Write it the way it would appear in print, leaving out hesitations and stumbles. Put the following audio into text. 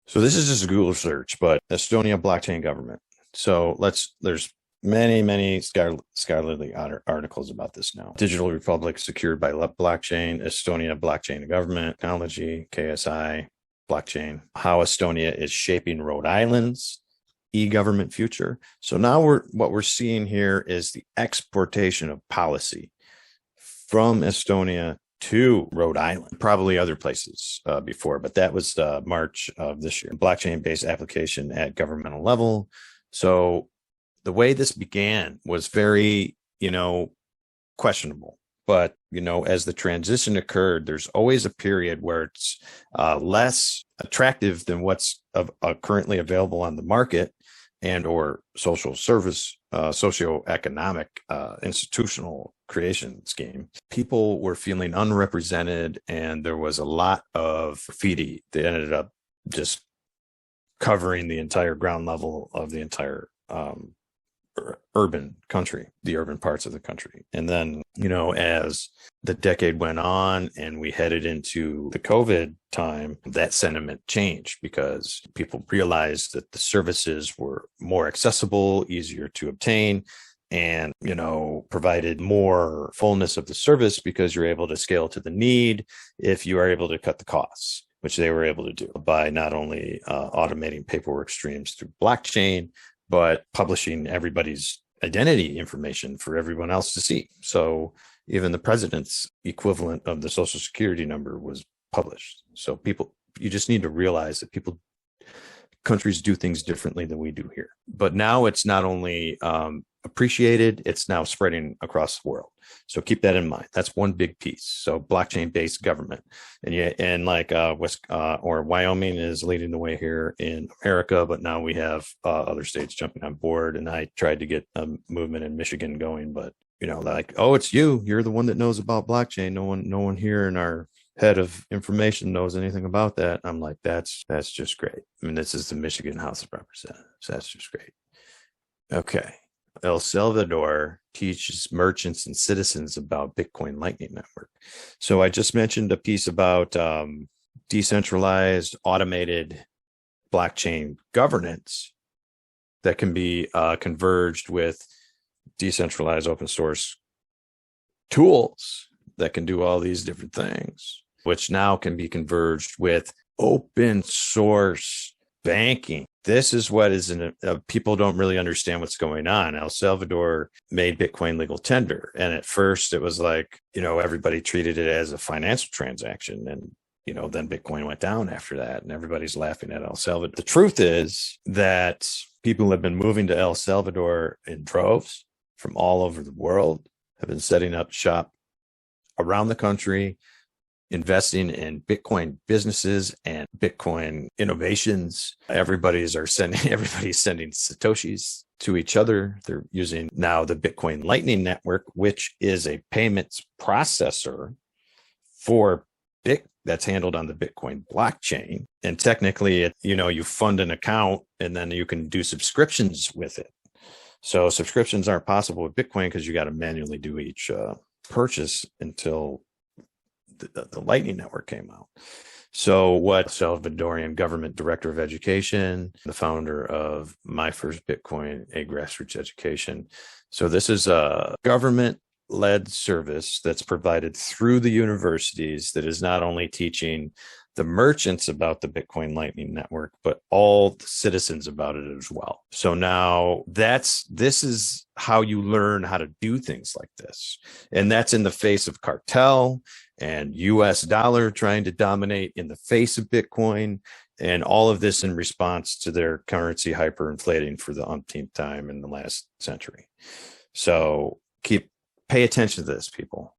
So this is just a Google search, but Estonia blockchain government. So there's many scholarly articles about this now. Digital Republic secured by blockchain, Estonia blockchain government, technology, KSI, blockchain, how Estonia is shaping Rhode Island's e-government future. So now what we're seeing here is the exportation of policy from Estonia to Rhode Island, probably other places before, but that was March of this year. Blockchain-based application at governmental level. So the way this began was very, questionable. But, as the transition occurred, there's always a period where it's less attractive than what's currently available on the market and or social service, socioeconomic, institutional creation scheme. People were feeling unrepresented, and there was a lot of graffiti that ended up just covering the entire ground level of the entire urban country, the urban parts of the country. And then, as the decade went on and we headed into the COVID time, that sentiment changed because people realized that the services were more accessible, easier to obtain, and, provided more fullness of the service because you're able to scale to the need if you are able to cut the costs, which they were able to do by not only automating paperwork streams through blockchain, but publishing everybody's identity information for everyone else to see. So even the president's equivalent of the social security number was published. So you just need to realize that countries do things differently than we do here. But now it's not only appreciated, it's now spreading across the world. So keep that in mind. That's one big piece. So blockchain-based government, and Wyoming is leading the way here in America, but now we have other states jumping on board. And I tried to get a movement in Michigan going, but oh, it's you're the one that knows about blockchain. No one here in our head of information knows anything about that. I'm like, that's just great. I mean, this is the Michigan House of Representatives. That's just great. Okay. El Salvador teaches merchants and citizens about Bitcoin Lightning Network. So I just mentioned a piece about decentralized, automated blockchain governance that can be converged with decentralized open source tools that can do all these different things, which now can be converged with open source banking. This is what people don't really understand what's going on. El Salvador made Bitcoin legal tender. And at first it was like, everybody treated it as a financial transaction. And, then Bitcoin went down after that and everybody's laughing at El Salvador. The truth is that people have been moving to El Salvador in droves from all over the world, have been setting up shop around the country, investing in Bitcoin businesses and Bitcoin innovations. Everybody's sending Satoshis to each other. They're using now the Bitcoin Lightning Network, which is a payments processor for that's handled on the Bitcoin blockchain. And technically, you fund an account and then you can do subscriptions with it. So subscriptions aren't possible with Bitcoin because you got to manually do each purchase until the Lightning Network came out. So what Salvadorian government director of education, the founder of My First Bitcoin, a grassroots education. So this is a government-led service that's provided through the universities that is not only teaching the merchants about the Bitcoin Lightning Network, but all the citizens about it as well. So now this is how you learn how to do things like this. And that's in the face of cartel and US dollar trying to dominate in the face of Bitcoin, and all of this in response to their currency hyperinflating for the umpteenth time in the last century. So pay attention to this, people.